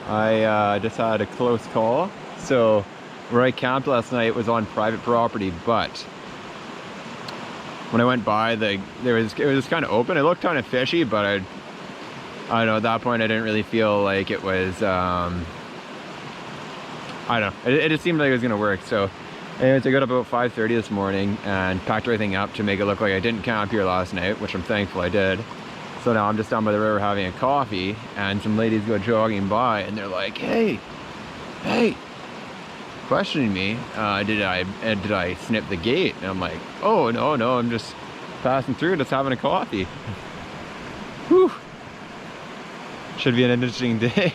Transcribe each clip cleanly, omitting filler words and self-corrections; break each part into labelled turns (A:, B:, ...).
A: I just had a close call. So where I camped last night was on private property, but when I went by, it was kind of open. It looked kind of fishy, but I don't know, at that point I didn't really feel like it was, I don't know, it just seemed like it was gonna work. So anyways, I got up about 5:30 this morning and packed everything up to make it look like I didn't camp here last night, which I'm thankful I did. So now I'm just down by the river having a coffee, and some ladies go jogging by and they're like, hey, questioning me, did I snip the gate? And I'm like, oh, no, I'm just passing through, just having a coffee. Whew. Should be an interesting day.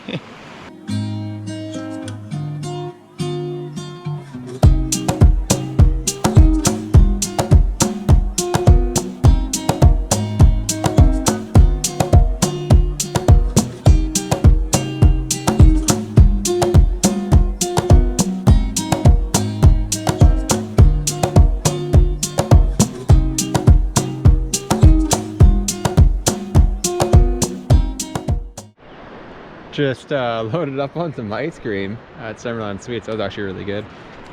A: Just loaded up on some ice cream at Summerland Sweets. That was actually really good.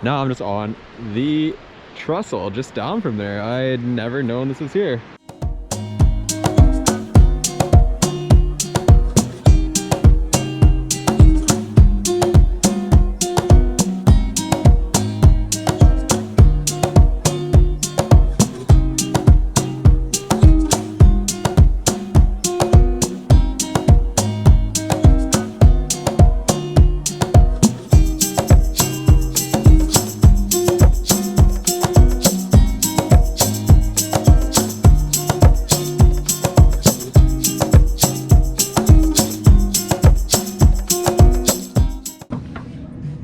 A: Now I'm just on the trestle just down from there. I had never known this was here.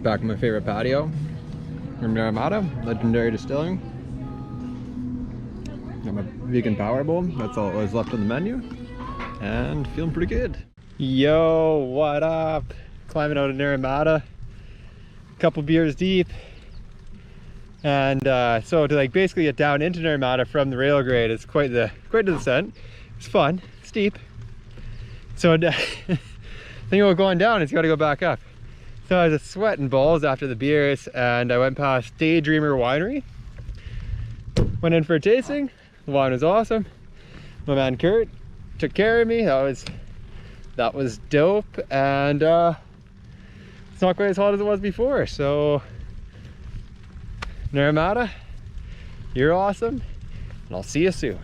A: Back in my favorite patio from Naramata, legendary distilling. Got my vegan power bowl, that's all that was left on the menu, and feeling pretty good. Yo, what up? Climbing out of Naramata, couple beers deep, and so to like basically get down into Naramata from the rail grade is quite the descent. It's fun, steep. So think about going down, it's got to go back up. So I was sweating balls after the beers, and I went past Daydreamer Winery. Went in for a tasting. The wine was awesome. My man Kurt took care of me. That was dope, and it's not quite as hot as it was before. So Naramata, you're awesome, and I'll see you soon.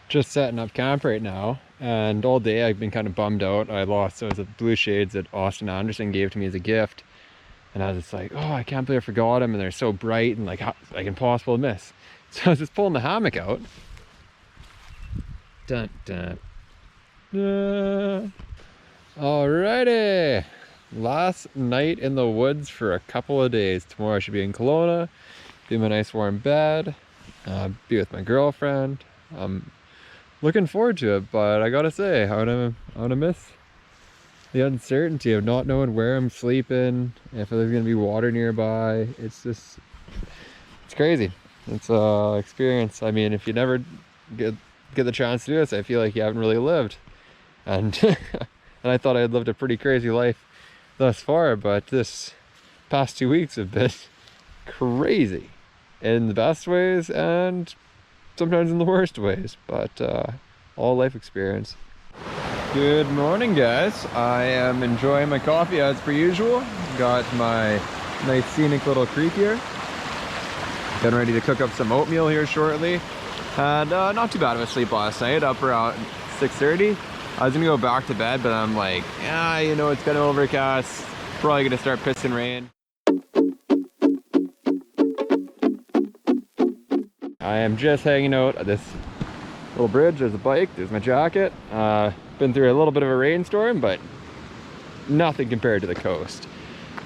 A: Just setting up camp right now, and all day I've been kind of bummed out. I lost those blue shades that Austin Anderson gave to me as a gift, and I was just like, oh, I can't believe I forgot them, and they're so bright and like impossible to miss. So I was just pulling the hammock out. Dun dun. Alrighty, last night in the woods for a couple of days. Tomorrow I should be in Kelowna, be in my nice warm bed, be with my girlfriend. Looking forward to it, but I gotta say, I wanna miss the uncertainty of not knowing where I'm sleeping, if there's gonna be water nearby. It's crazy. It's a experience. I mean, if you never get the chance to do this, I feel like you haven't really lived. And and I thought I had lived a pretty crazy life thus far, but this past 2 weeks have been crazy in the best ways and sometimes in the worst ways, but all life experience. Good morning, guys. I am enjoying my coffee as per usual. Got my nice scenic little creek here. Getting ready to cook up some oatmeal here shortly. And not too bad of a sleep last night, up around 6:30. I was gonna go back to bed, but I'm like, yeah, you know, it's kind of overcast. Probably gonna start pissing rain. I am just hanging out at this little bridge. There's a bike, there's my jacket. Been through a little bit of a rainstorm, but nothing compared to the coast.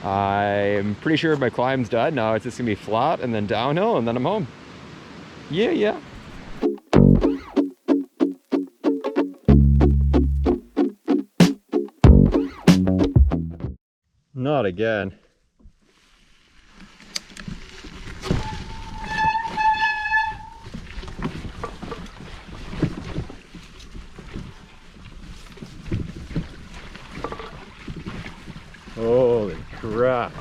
A: I'm pretty sure my climb's done. Now it's just gonna be flat and then downhill and then I'm home. Yeah. Not again. Holy crap.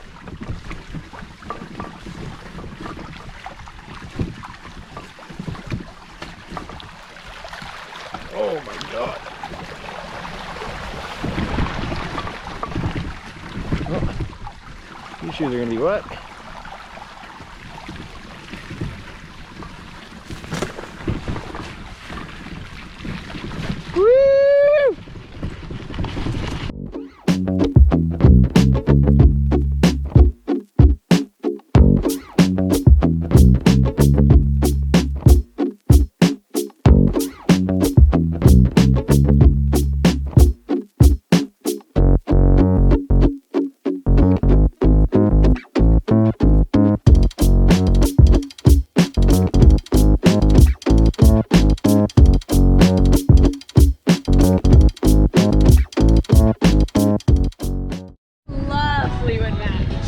A: Oh my god. Oh, these shoes are gonna be wet. Woo!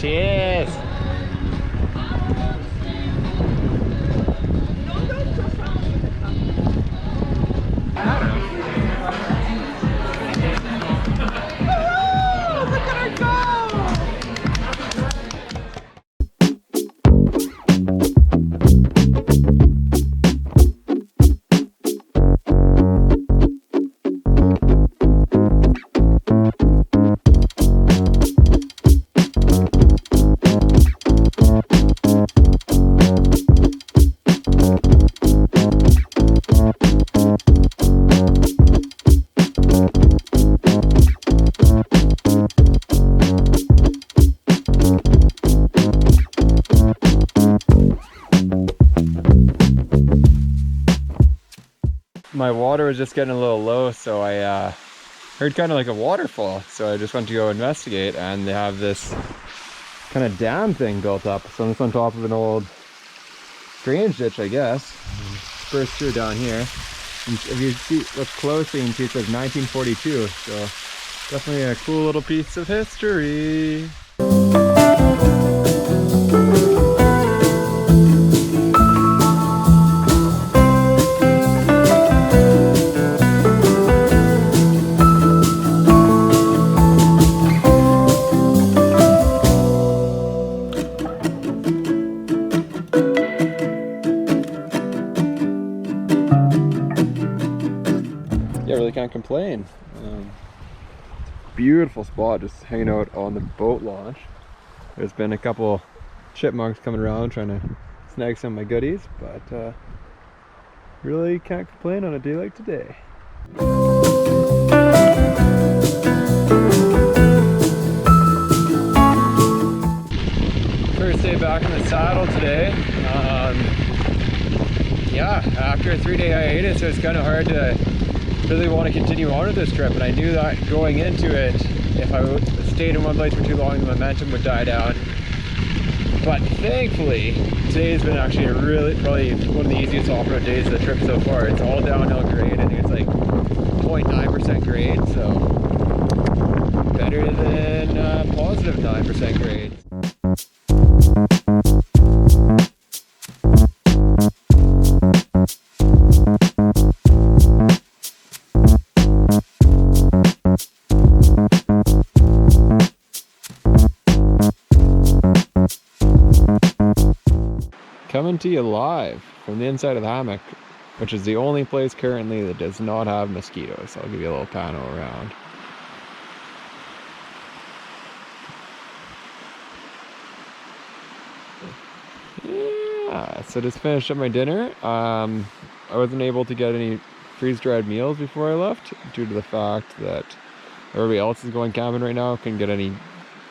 A: Cheers! My water was just getting a little low, so I heard kind of like a waterfall, so I just went to go investigate, and they have this kind of dam thing built up. So I'm just on top of an old drainage ditch, I guess. Burst through down here. And if you see, look closely, you can see it says 1942, so definitely a cool little piece of history. Yeah, really can't complain. Beautiful spot, just hanging out on the boat launch. There's been a couple chipmunks coming around trying to snag some of my goodies, but really can't complain on a day like today. First day back in the saddle today. Yeah, after a 3-day hiatus, it was kind of hard to really want to continue on with this trip, and I knew that going into it, if I stayed in one place for too long, the momentum would die down. But thankfully, today's been actually a probably one of the easiest off-road days of the trip so far. It's all downhill grade. I think it's like 0.9% grade, so better than positive 9% grade. Coming to you live from the inside of the hammock, which is the only place currently that does not have mosquitoes. I'll give you a little pano around. Yeah, so just finished up my dinner. I wasn't able to get any freeze-dried meals before I left due to the fact that everybody else is going camping right now, couldn't get any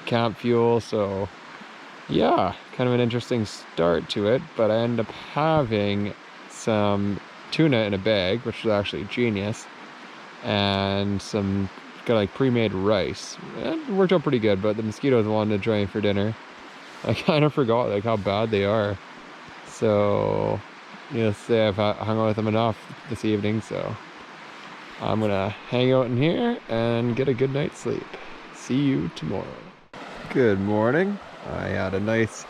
A: camp fuel, so yeah, kind of an interesting start to it, but I ended up having some tuna in a bag, which was actually genius, and some kind of like pre-made rice. It worked out pretty good, but the mosquitoes wanted to join for dinner. I kind of forgot like how bad they are. So, needless to say, I've hung out with them enough this evening, so I'm gonna hang out in here and get a good night's sleep. See you tomorrow. Good morning. I had a nice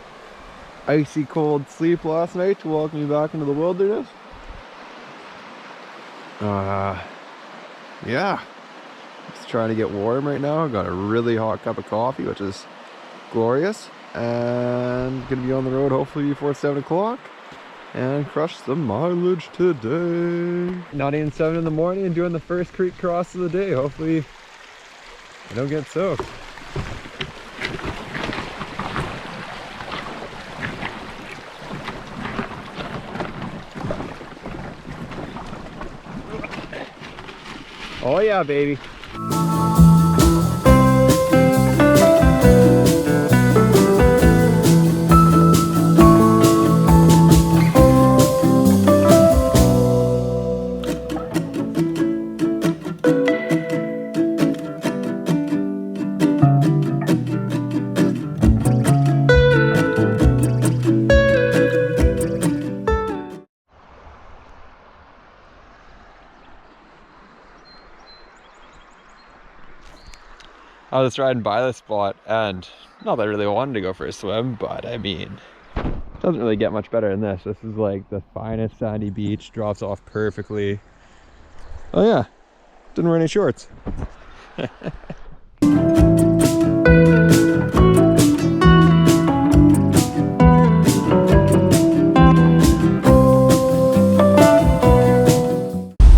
A: icy cold sleep last night to welcome me back into the wilderness. Yeah, just trying to get warm right now. Got a really hot cup of coffee, which is glorious, and gonna be on the road hopefully before 7 o'clock and crush some mileage today. Not even 7 in the morning and doing the first creek cross of the day. Hopefully I don't get soaked. Oh yeah, baby. I was just riding by this spot, and not that I really wanted to go for a swim, but I mean, it doesn't really get much better than this. This is like the finest sandy beach, drops off perfectly. Oh yeah, didn't wear any shorts.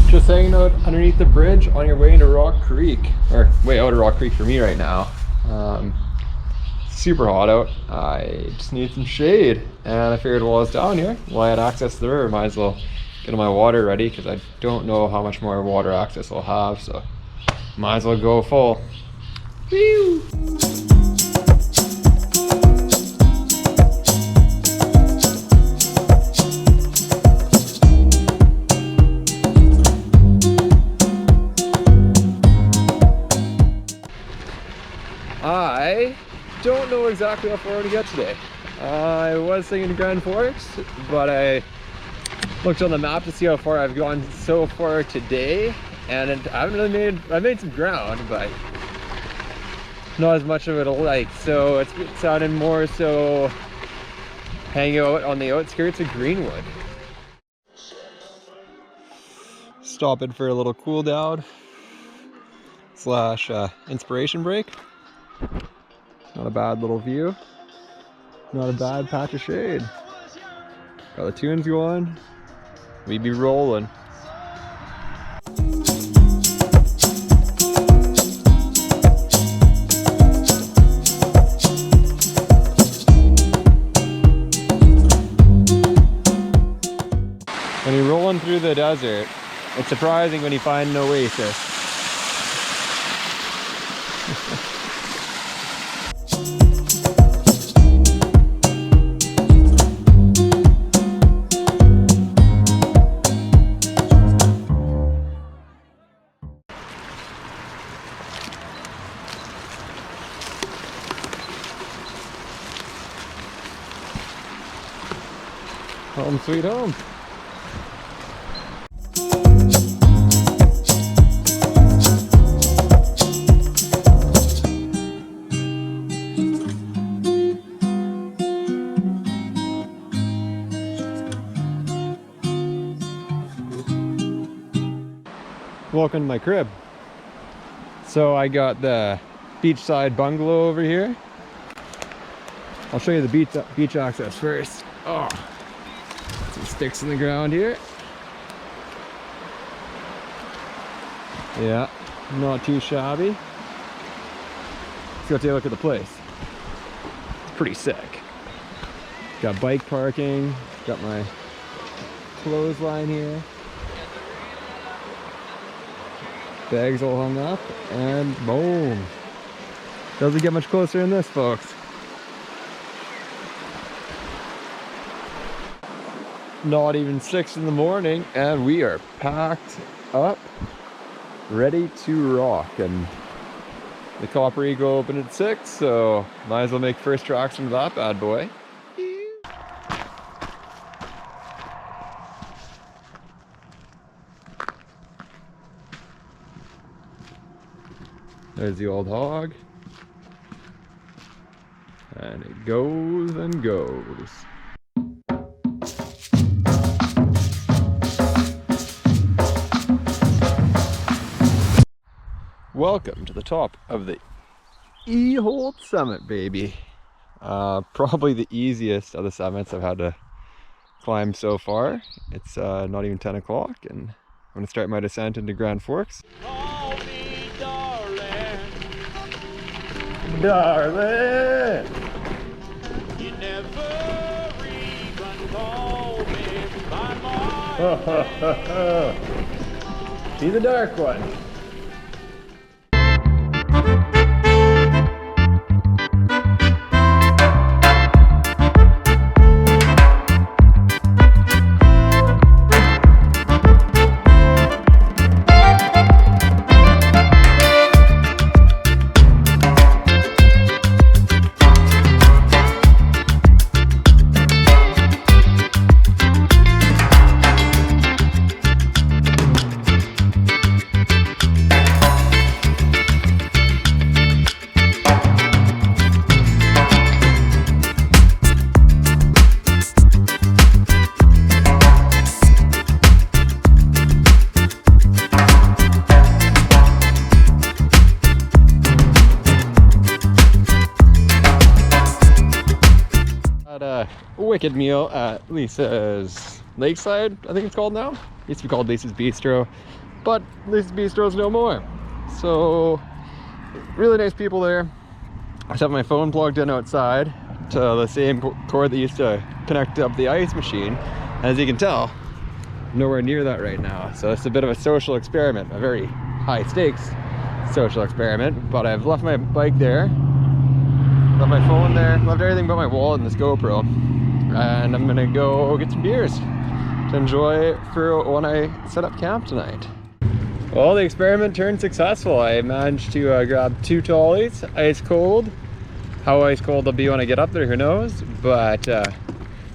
A: Just hanging out underneath the bridge on your way into Rock Creek, or way out of Rock Creek for me right now. Super hot out. I just need some shade, and I figured while I was down here, while I had access to the river, might as well get my water ready, because I don't know how much more water access I'll have, so might as well go full. Whew. I don't know exactly how far to get today. I was thinking to Grand Forks, but I looked on the map to see how far I've gone so far today, and I haven't really made some ground, but not as much of it like. So it's sounding more so hanging out on the outskirts of Greenwood. Stopping for a little cool down / inspiration break. Not a bad little view. Not a bad patch of shade. Got the tunes going. We be rolling. When you're rolling through the desert, it's surprising when you find an oasis. Home sweet home. Welcome to my crib. So I got the beachside bungalow over here. I'll show you the beach access first. Oh, some sticks in the ground here. Yeah, not too shabby. Let's go take a look at the place. It's pretty sick. Got bike parking, got my clothesline here. Bags all hung up, and boom. Doesn't get much closer than this, folks. Not even 6 in the morning, and we are packed up, ready to rock. And the Copper Eagle opened at 6, so might as well make first tracks into that bad boy. There's the old hog. and it goes and goes. Welcome to the top of the E-Holt Summit, baby. Probably the easiest of the summits I've had to climb so far. It's not even 10 o'clock and I'm going to start my descent into Grand Forks. Call me darling. Darling! You never even called me by my name. See the dark one. Wicked meal at Lisa's Lakeside, I think it's called now. It used to be called Lisa's Bistro, but Lisa's Bistro's no more. So really nice people there. I just have my phone plugged in outside to the same cord that used to connect up the ice machine. As you can tell, nowhere near that right now. So it's a bit of a social experiment, a very high stakes social experiment. But I've left my bike there, left my phone there, left everything but my wallet and this GoPro. And I'm gonna go get some beers to enjoy for when I set up camp tonight. Well, the experiment turned successful. I managed to grab 2 tallies, ice cold. How ice cold they'll be when I get up there, who knows? But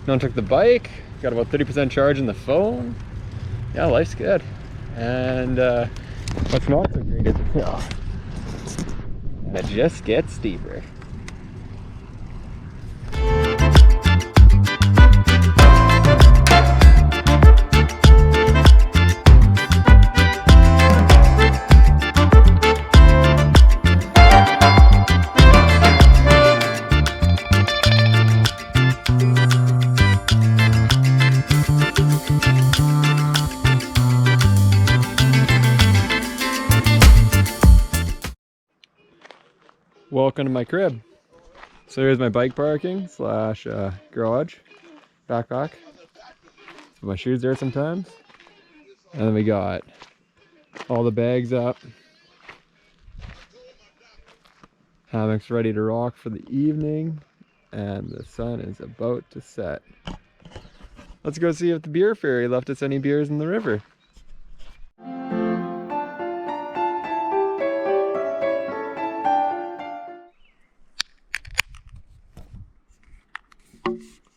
A: no, took the bike, got about 30% charge in the phone. Yeah, life's good. And what's not so great is it just gets steeper. Welcome to my crib. So here's my bike parking slash garage, backpack. Put my shoes there sometimes. And then we got all the bags up. Hammock's ready to rock for the evening. And the sun is about to set. Let's go see if the beer ferry left us any beers in the river.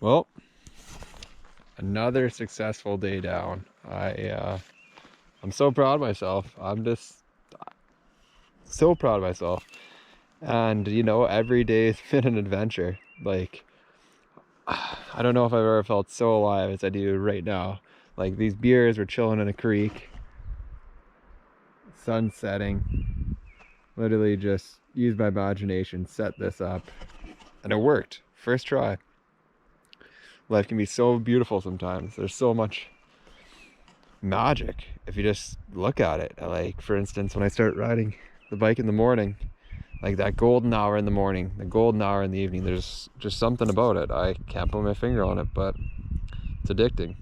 A: Well, another successful day down. I'm so proud of myself. I'm just so proud of myself. And you know, every day has been an adventure. Like, I don't know if I've ever felt so alive as I do right now. Like, these beers were chilling in a creek, sun setting. Literally just used my imagination, set this up, and it worked. First try. Life can be so beautiful sometimes. There's so much magic if you just look at it. Like, for instance, when I start riding the bike in the morning, like that golden hour in the morning, the golden hour in the evening, there's just something about it. I can't put my finger on it, but it's addicting.